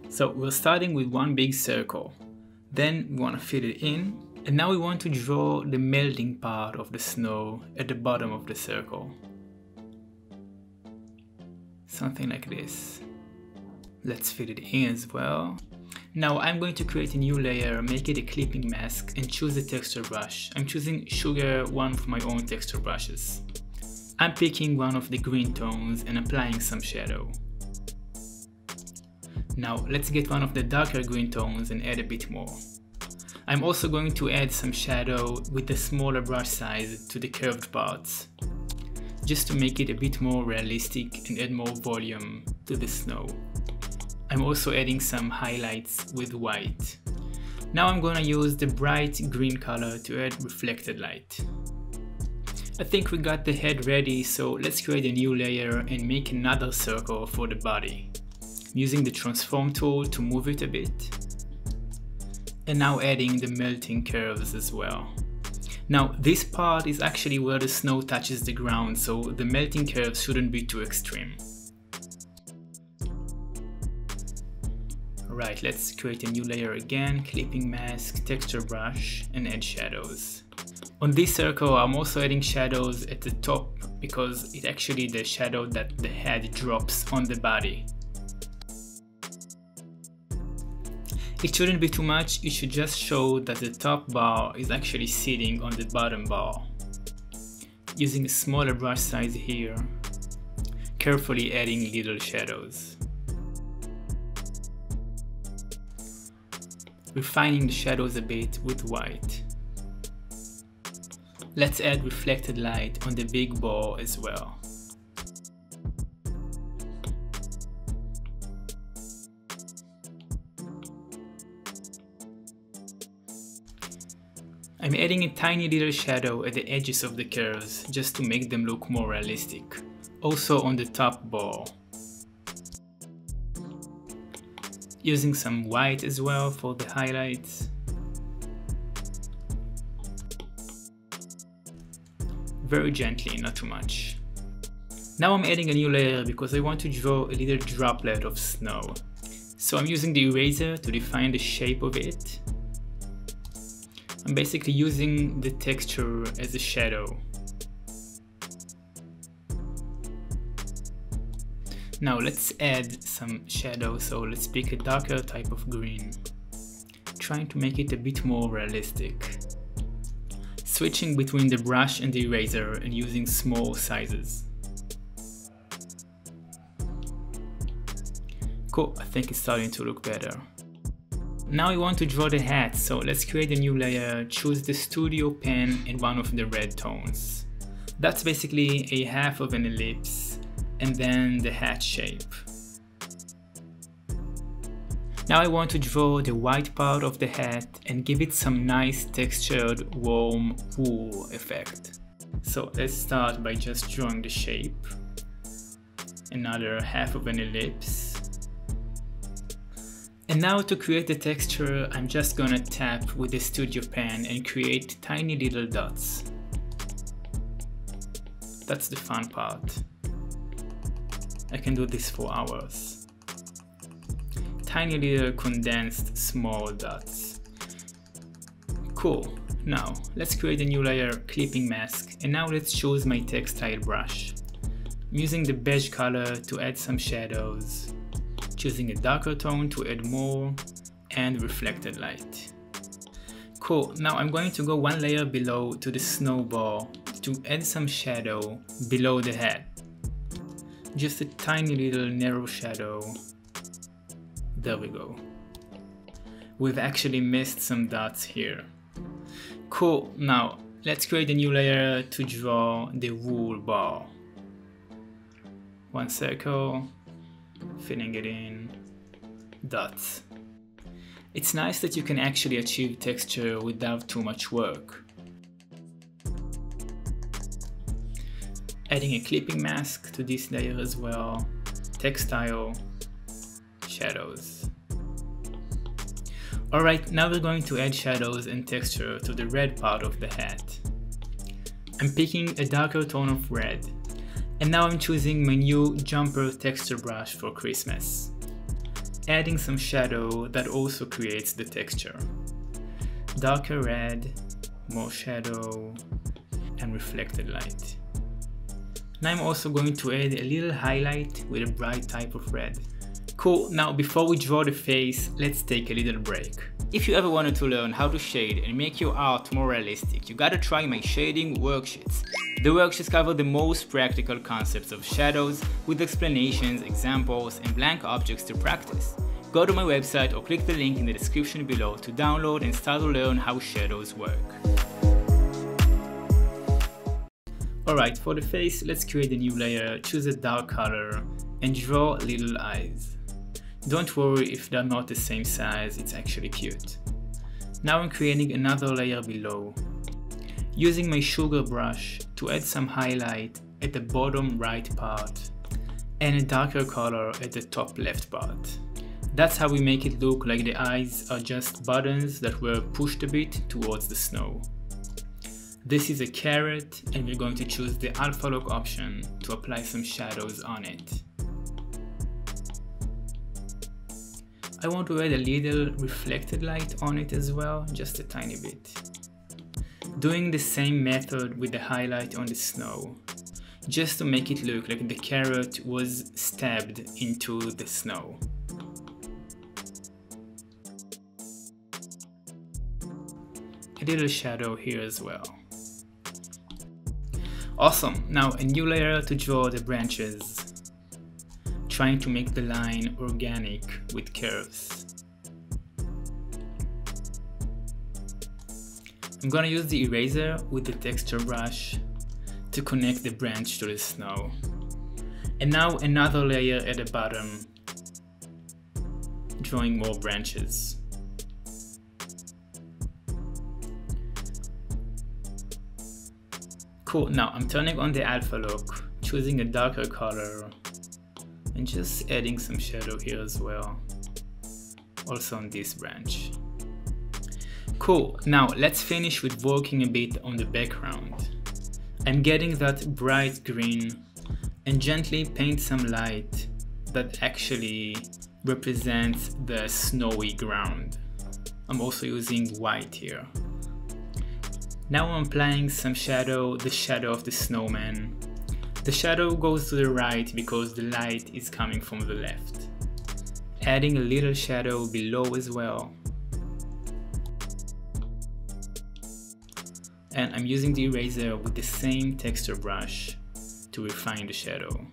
So we're starting with one big circle. Then we want to fill it in. And now we want to draw the melting part of the snow at the bottom of the circle. Something like this. Let's fill it in as well. Now I'm going to create a new layer, make it a clipping mask, and choose a texture brush. I'm choosing Sugar, one of my own texture brushes. I'm picking one of the green tones and applying some shadow. Now let's get one of the darker green tones and add a bit more. I'm also going to add some shadow with the smaller brush size to the curved parts, just to make it a bit more realistic and add more volume to the snow. I'm also adding some highlights with white. Now I'm gonna use the bright green color to add reflected light. I think we got the head ready, so let's create a new layer and make another circle for the body. I'm using the transform tool to move it a bit. And now adding the melting curves as well. Now this part is actually where the snow touches the ground, so the melting curves shouldn't be too extreme. Alright, let's create a new layer again, clipping mask, texture brush, and add shadows. On this circle I'm also adding shadows at the top because it's actually the shadow that the head drops on the body. It shouldn't be too much, it should just show that the top bar is actually sitting on the bottom bar. Using a smaller brush size here, carefully adding little shadows. Refining the shadows a bit with white. Let's add reflected light on the big ball as well. I'm adding a tiny little shadow at the edges of the curves just to make them look more realistic. Also on the top ball. Using some white as well for the highlights. Very gently, not too much. Now I'm adding a new layer because I want to draw a little droplet of snow. So I'm using the eraser to define the shape of it. I'm basically using the texture as a shadow. Now let's add some shadow, so let's pick a darker type of green, trying to make it a bit more realistic. Switching between the brush and the eraser and using small sizes. Cool, I think it's starting to look better. Now we want to draw the hat, so let's create a new layer, choose the studio pen and one of the red tones. That's basically a half of an ellipse and then the hat shape. Now I want to draw the white part of the hat and give it some nice textured warm wool effect. So let's start by just drawing the shape. Another half of an ellipse. And now to create the texture, I'm just gonna tap with the studio pen and create tiny little dots. That's the fun part. I can do this for hours. Tiny little condensed small dots. Cool. Now let's create a new layer, clipping mask, and now let's choose my textile brush. I'm using the beige color to add some shadows. Choosing a darker tone to add more, and reflected light. Cool, now I'm going to go one layer below to the snowball to add some shadow below the head. Just a tiny little narrow shadow. There we go. We've actually missed some dots here. Cool, now let's create a new layer to draw the wool ball. One circle. Filling it in, dots. It's nice that you can actually achieve texture without too much work. Adding a clipping mask to this layer as well, textile, shadows. Alright, now we're going to add shadows and texture to the red part of the hat. I'm picking a darker tone of red. And now I'm choosing my new jumper texture brush for Christmas. adding some shadow that also creates the texture. Darker red, more shadow, and reflected light. Now I'm also going to add a little highlight with a bright type of red. Cool, now before we draw the face, let's take a little break. If you ever wanted to learn how to shade and make your art more realistic, you gotta try my shading worksheets. The worksheets cover the most practical concepts of shadows with explanations, examples, and blank objects to practice. Go to my website or click the link in the description below to download and start to learn how shadows work. Alright, for the face, let's create a new layer, choose a dark color, and draw little eyes. Don't worry if they're not the same size, it's actually cute. Now I'm creating another layer below, using my sugar brush to add some highlight at the bottom right part and a darker color at the top left part. That's how we make it look like the eyes are just buttons that were pushed a bit towards the snow. This is a carrot and we're going to choose the alpha lock option to apply some shadows on it. I want to add a little reflected light on it as well, just a tiny bit. Doing the same method with the highlight on the snow, just to make it look like the carrot was stabbed into the snow. A little shadow here as well. Awesome, now a new layer to draw the branches. Trying to make the line organic with curves. I'm gonna use the eraser with the texture brush to connect the branch to the snow. And now another layer at the bottom, drawing more branches. Cool, now I'm turning on the alpha lock, choosing a darker color, and just adding some shadow here as well, also on this branch. Cool, now let's finish with working a bit on the background. I'm getting that bright green and gently paint some light that actually represents the snowy ground. I'm also using white here. Now I'm applying some shadow, the shadow of the snowman. The shadow goes to the right because the light is coming from the left. Adding a little shadow below as well. And I'm using the eraser with the same texture brush to refine the shadow.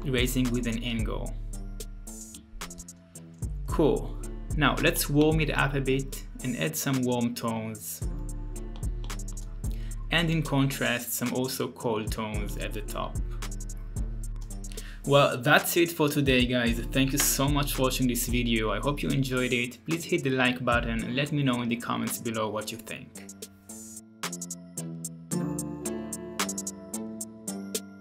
Erasing with an angle. Cool. Now let's warm it up a bit and add some warm tones. And in contrast, some also cold tones at the top. Well, that's it for today, guys. Thank you so much for watching this video. I hope you enjoyed it. Please hit the like button and let me know in the comments below what you think.